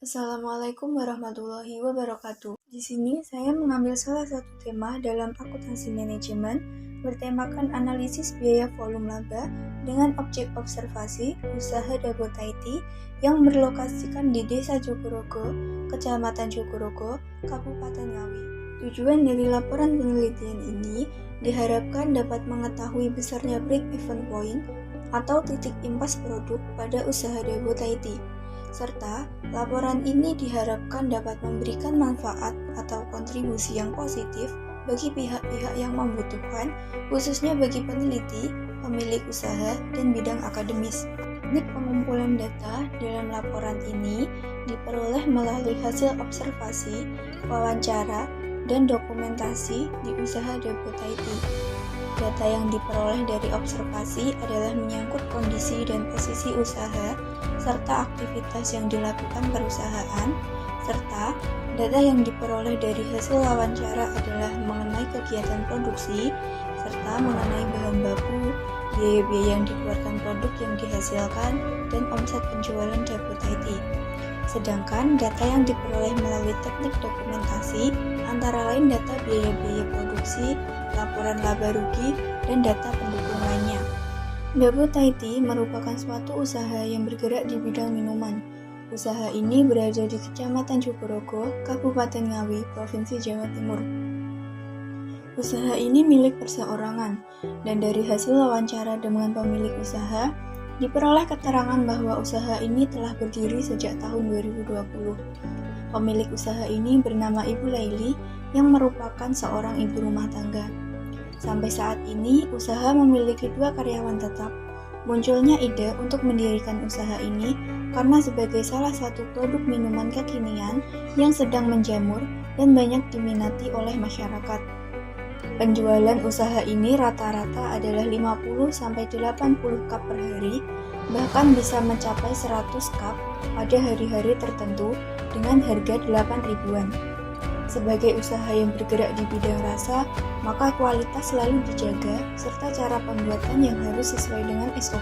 Assalamualaikum warahmatullahi wabarakatuh. Di sini saya mengambil salah satu tema dalam akuntansi manajemen bertemakan analisis biaya volume laba dengan objek observasi usaha Dapur Taiti yang berlokasikan di Desa Jogorogo, Kecamatan Jogorogo, Kabupaten Ngawi. Tujuan dari laporan penelitian ini diharapkan dapat mengetahui besarnya break-even point atau titik impas produk pada usaha Dapur Taiti. Serta laporan ini diharapkan dapat memberikan manfaat atau kontribusi yang positif bagi pihak-pihak yang membutuhkan, khususnya bagi peneliti, pemilik usaha, dan bidang akademis. Teknik pengumpulan data dalam laporan ini diperoleh melalui hasil observasi, wawancara, dan dokumentasi di usaha Dapur Taiti. Data yang diperoleh dari observasi adalah menyangkut kondisi dan posisi usaha, serta aktivitas yang dilakukan perusahaan, serta data yang diperoleh dari hasil wawancara adalah mengenai kegiatan produksi, serta mengenai bahan baku, biaya-biaya yang dikeluarkan produk yang dihasilkan, dan omset penjualan Dapur Taiti. Sedangkan data yang diperoleh melalui teknik dokumentasi antara lain data biaya-biaya produksi, laporan laba rugi, dan data pendukung lainnya. Dapur Taiti merupakan suatu usaha yang bergerak di bidang minuman. Usaha ini berada di Kecamatan Jogorogo, Kabupaten Ngawi, Provinsi Jawa Timur. Usaha ini milik perseorangan, dan dari hasil wawancara dengan pemilik usaha, diperoleh keterangan bahwa usaha ini telah berdiri sejak tahun 2020. Pemilik usaha ini bernama Ibu Laili, yang merupakan seorang ibu rumah tangga. Sampai saat ini, usaha memiliki 2 karyawan tetap. Munculnya ide untuk mendirikan usaha ini karena sebagai salah satu produk minuman kekinian yang sedang menjamur dan banyak diminati oleh masyarakat. Penjualan usaha ini rata-rata adalah 50-80 cup per hari, bahkan bisa mencapai 100 cup pada hari-hari tertentu dengan harga 8 ribuan. Sebagai usaha yang bergerak di bidang rasa, maka kualitas selalu dijaga serta cara pembuatan yang harus sesuai dengan SOP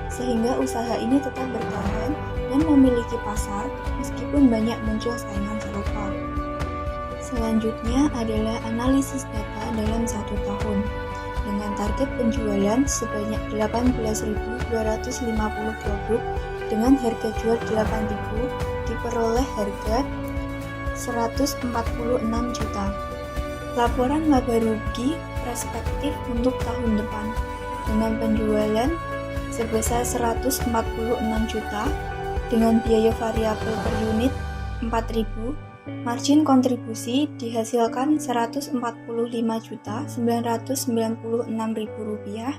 sehingga usaha ini tetap bertahan dan memiliki pasar meskipun banyak muncul saingan serupa. Selanjutnya adalah analisis data dalam 1 tahun dengan target penjualan sebanyak 18.250 produk dengan harga jual 8.000 diperoleh harga 146 juta. Laporan laba rugi prospektif untuk tahun depan dengan penjualan sebesar 146 juta dengan biaya variabel per unit 4.000, margin kontribusi dihasilkan 145.996.000 rupiah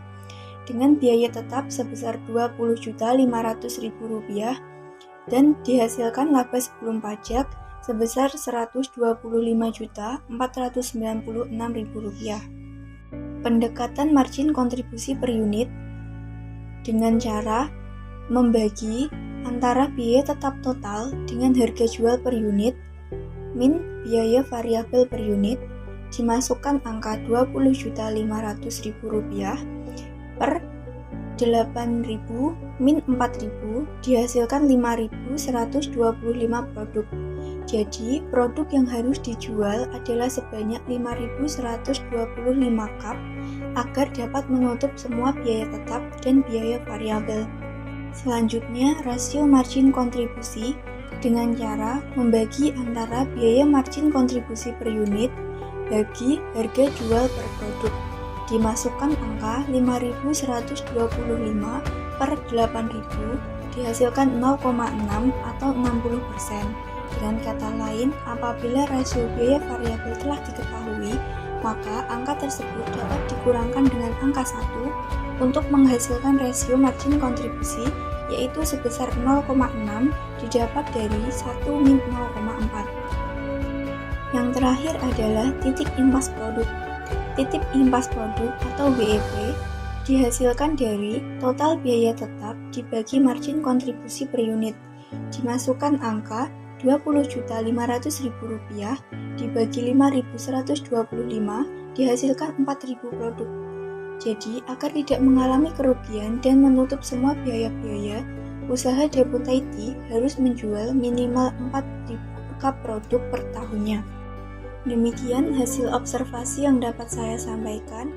dengan biaya tetap sebesar 20.500.000 rupiah dan dihasilkan laba sebelum pajak sebesar 125.496.000 rupiah. Pendekatan margin kontribusi per unit dengan cara membagi antara biaya tetap total dengan harga jual per unit min biaya variabel per unit dimasukkan angka 20.500.000 rupiah per 8.000 min 4.000 dihasilkan 5.125 produk. Jadi, produk yang harus dijual adalah sebanyak 5.125 cup agar dapat menutup semua biaya tetap dan biaya variabel. Selanjutnya, rasio margin kontribusi dengan cara membagi antara biaya margin kontribusi per unit bagi harga jual per produk. Dimasukkan angka 5.125 per 8.000 dihasilkan 0,6 atau 60%. Dengan kata lain, apabila rasio biaya variabel telah diketahui, maka angka tersebut dapat dikurangkan dengan angka 1 untuk menghasilkan rasio margin kontribusi yaitu sebesar 0,6 didapat dari 1 min 0,4. Yang terakhir adalah titik impas produk. Titik impas produk atau WIP dihasilkan dari total biaya tetap dibagi margin kontribusi per unit. Dimasukkan angka 20.500.000 rupiah dibagi 5.125 dihasilkan 4.000 produk. Jadi, agar tidak mengalami kerugian dan menutup semua biaya-biaya, usaha Depot Tea harus menjual minimal 4.000 cup produk per tahunnya. Demikian hasil observasi yang dapat saya sampaikan.